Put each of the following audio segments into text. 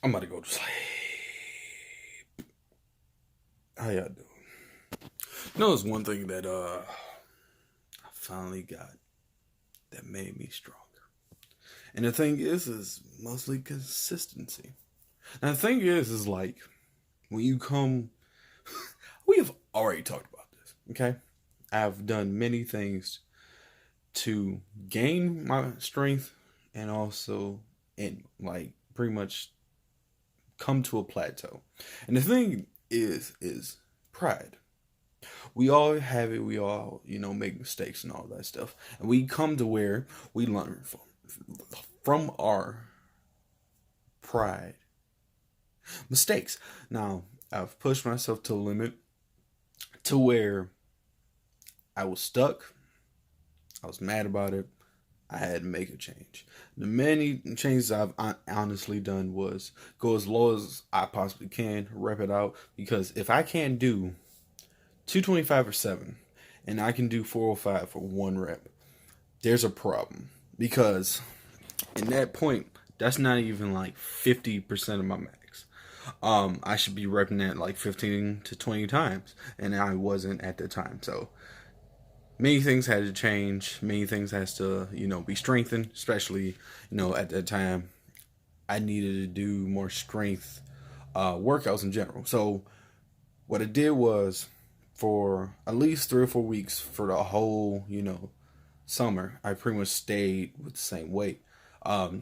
I'm about to go to sleep. How y'all doing? It's one thing that I finally got that made me stronger. And the thing is mostly consistency. And the thing is like when you come we have already talked about this, okay? I've done many things to gain my strength and also and like pretty much come to a plateau. And the thing is pride. We all have it. We all, make mistakes and all that stuff. And we come to where we learn from our pride mistakes. Now, I've pushed myself to a limit to where I was stuck. I was mad about it. I had to make a change. The many changes I've honestly done was go as low as I possibly can, rep it out. Because if I can't do 225 or 7, and I can do 405 for one rep, there's a problem. Because in that point, that's not even like 50% of my max. I should be repping at like 15 to 20 times, and I wasn't at the time. So many things had to change. Many things has to, be strengthened. Especially, at that time, I needed to do more strength workouts in general. So what I did was for at least 3 or 4 weeks for the whole, summer, I pretty much stayed with the same weight.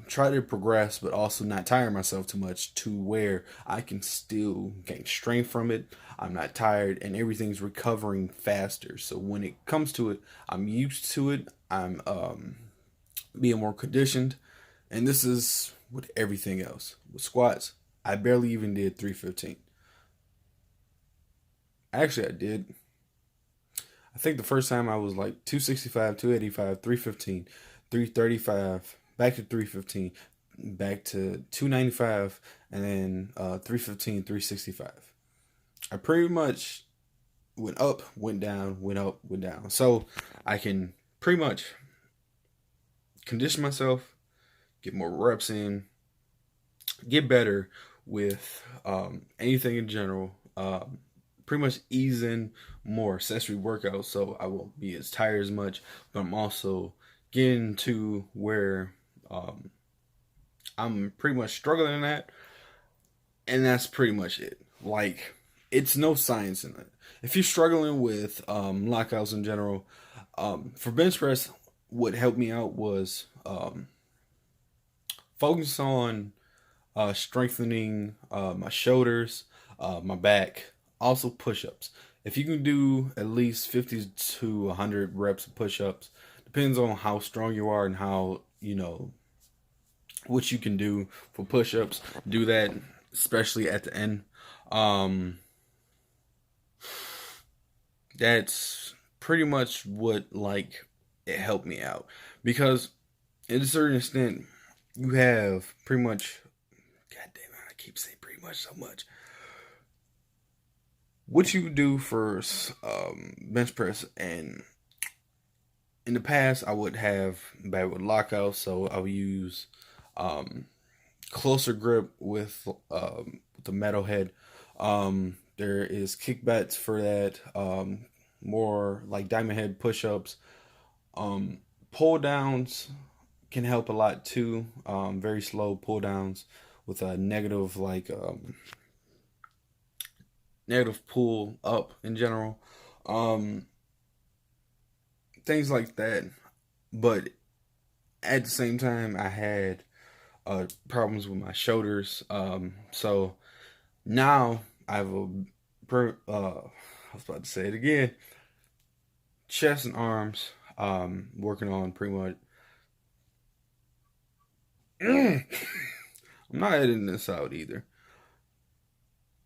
Try to progress, but also not tire myself too much to where I can still gain strength from it. I'm not tired, and everything's recovering faster. So when it comes to it, I'm used to it. I'm being more conditioned, and this is with everything else. With squats, I barely even did 315. Actually, I did. I think the first time I was like 265, 285, 315, 335, back to 315, back to 295, and then 315, 365. I pretty much went up, went down, went up, went down. So I can pretty much condition myself, get more reps in, get better with anything in general. Pretty much easing more accessory workouts so I won't be as tired as much, but I'm also getting to where I'm pretty much struggling in that, and that's pretty much it. Like, it's no science in it. If you're struggling with lockouts in general, for bench press, what helped me out was focus on strengthening my shoulders, my back, also push ups. If you can do at least 50 to 100 reps of push ups, depends on how strong you are and how, what you can do for push ups. Do that, especially at the end. Um, that's pretty much what, like, it helped me out. Because, at a certain extent, you have pretty much, god damn it, I keep saying pretty much so much. What you do for bench press, and in the past I would have bad with lockouts, so I would use um, closer grip with the metal head. There is kickbacks for that, more like diamond head push-ups. Pull downs can help a lot too. Very slow pull downs with a negative, like negative pull up in general. Um, Things like that. But at the same time, I had problems with my shoulders. So now I have I was about to say it again, chest and arms. Working on pretty much. I'm not editing this out either.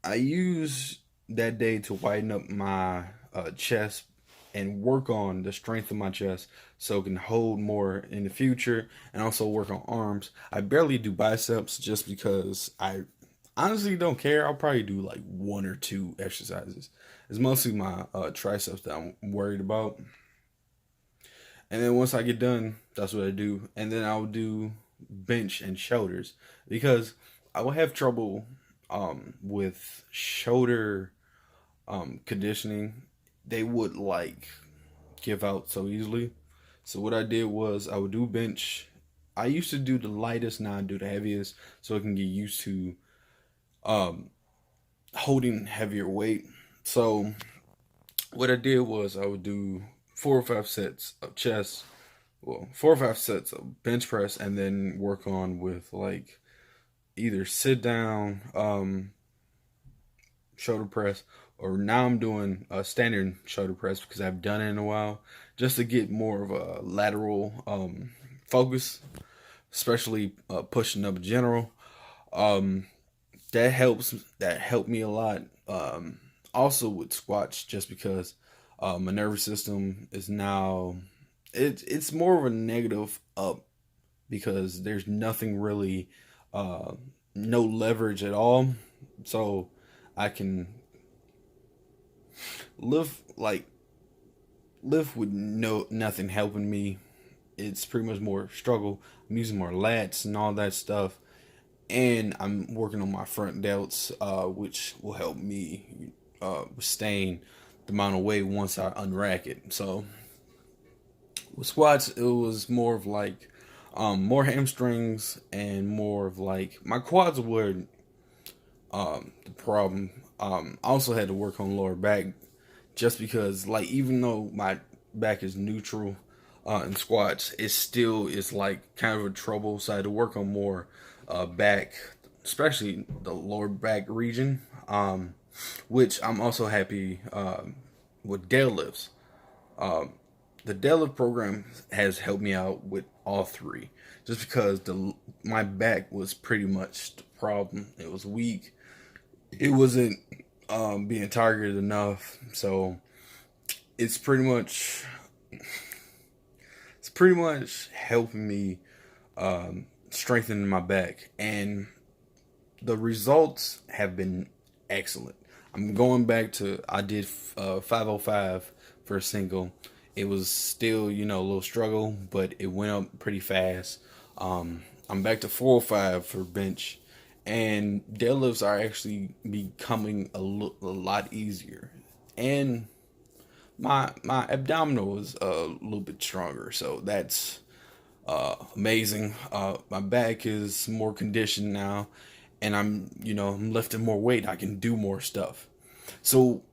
I use that day to widen up my chest and work on the strength of my chest so it can hold more in the future, and also work on arms. I barely do biceps just because I honestly don't care. I'll probably do like one or two exercises. It's mostly my triceps that I'm worried about. And then once I get done, that's what I do. And then I'll do bench and shoulders because I would have trouble with shoulder conditioning. They would like give out so easily. So what I did was I would do bench. I used to do the lightest, now I do the heaviest, so I can get used to um, holding heavier weight. So what I did was I would do 4 or 5 sets of chest, well, 4 or 5 sets of bench press, and then work on with like either sit down, shoulder press, or now I'm doing a standard shoulder press because I've done it in a while, just to get more of a lateral focus, especially pushing up general. Um, that helps. That helped me a lot. Also with squats, just because my nervous system is now it's more of a negative up because there's nothing really, uh, no leverage at all. So I can live like live with nothing helping me. It's pretty much more struggle. I'm using more lats and all that stuff, and I'm working on my front delts, which will help me sustain the amount of weight once I unrack it. So with squats, it was more of like more hamstrings and more of like my quads were the problem. I also had to work on lower back just because, like, even though my back is neutral in squats, it still is like kind of a trouble. So I had to work on more back, especially the lower back region, which I'm also happy with deadlifts. Um, the deadlift program has helped me out with all three, just because the my back was pretty much the problem. It was weak. It wasn't being targeted enough, so it's pretty much it's pretty much helping me strengthen my back, and the results have been excellent. I'm going back to I did 505 for a single. It was still, a little struggle, but it went up pretty fast. I'm back to 405 for bench, and deadlifts are actually becoming a lot easier. And my abdominal is a little bit stronger, so that's amazing. My back is more conditioned now, and I'm lifting more weight. I can do more stuff. So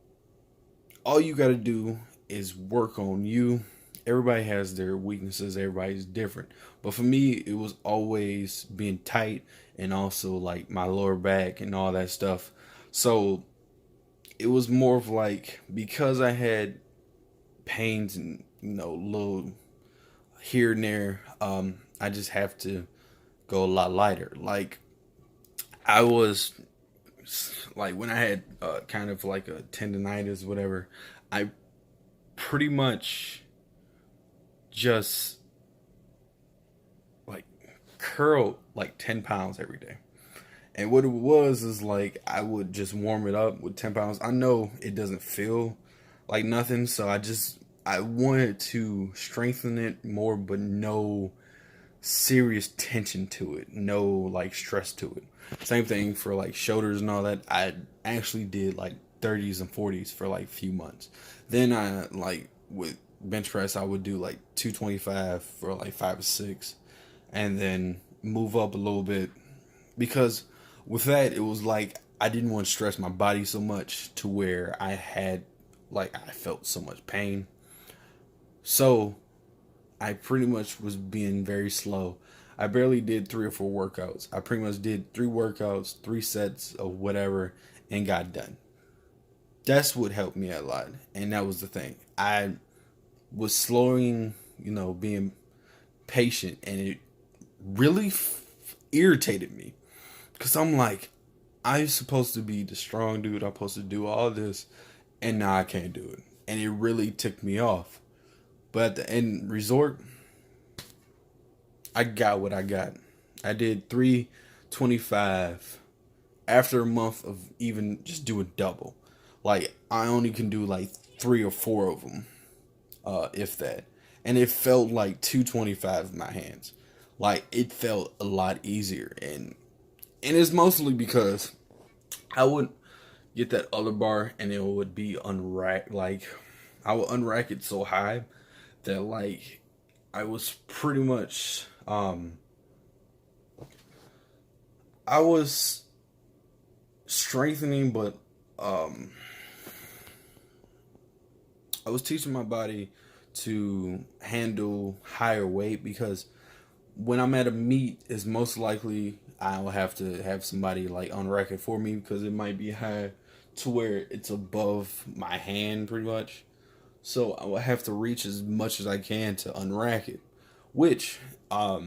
all you got to do is work on you. Everybody has their weaknesses. Everybody's different. But for me, it was always being tight and also like my lower back and all that stuff. So it was more of like, because I had pains and little here and there, I just have to go a lot lighter. Like I was like when I had kind of like a tendonitis, whatever. I pretty much just like curled like 10 pounds every day. And what it was is like I would just warm it up with 10 pounds. I know it doesn't feel like nothing, so I wanted to strengthen it more, but no serious tension to it, no like stress to it. Same thing for like shoulders and all that. I actually did like 30s and 40s for like a few months. Then I like with bench press I would do like 225 for like 5 or 6, and then move up a little bit, because with that it was like I didn't want to stress my body so much to where I felt so much pain. So I pretty much was being very slow. I barely did 3 or 4 workouts. I pretty much did 3 workouts, 3 sets of whatever, and got done. That's what helped me a lot. And that was the thing. I was slowing, being patient, and it really irritated me. Because I'm like, I'm supposed to be the strong dude. I'm supposed to do all this, and now I can't do it. And it really ticked me off. But at the end resort, I got what I got. I did 325 after a month of even just doing double. Like I only can do like 3 or 4 of them, if that. And it felt like 225 in my hands. Like it felt a lot easier, and And it's mostly because I would get that other bar and it would be unracked. Like, I would unrack it so high that, like, I was pretty much, I was strengthening, but, um, I was teaching my body to handle higher weight because when I'm at a meet, it's most likely I'll have to have somebody like unrack it for me because it might be high to where it's above my hand pretty much. So I will have to reach as much as I can to unrack it, which for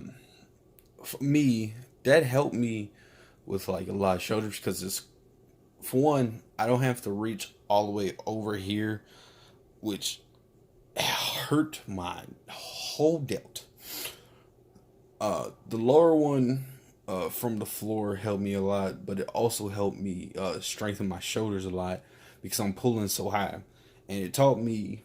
me that helped me with like a lot of shoulders because it's for one I don't have to reach all the way over here, which hurt my whole delt. The lower one from the floor helped me a lot, but it also helped me strengthen my shoulders a lot because I'm pulling so high, and it taught me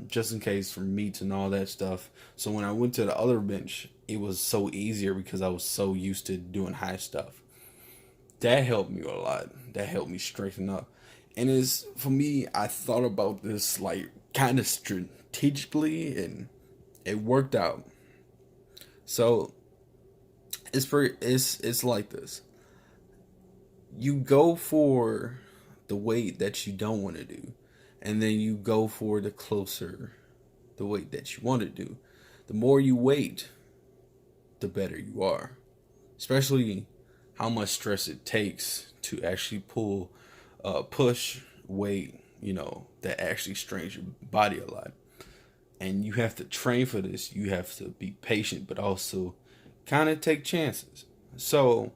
just in case for meets and all that stuff. So when I went to the other bench, it was so easier because I was so used to doing high stuff. That helped me a lot. That helped me strengthen up, and is for me. I thought about this like kind of strategically, and it worked out. So it's like this. You go for the weight that you don't want to do, and then you go for the weight that you want to do. The more you wait, the better you are. Especially how much stress it takes to actually push weight, that actually strains your body a lot. And you have to train for this. You have to be patient, but also kind of take chances. So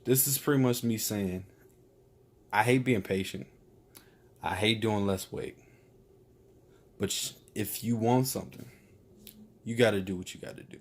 this is pretty much me saying I hate being patient. I hate doing less weight. But if you want something, you got to do what you got to do.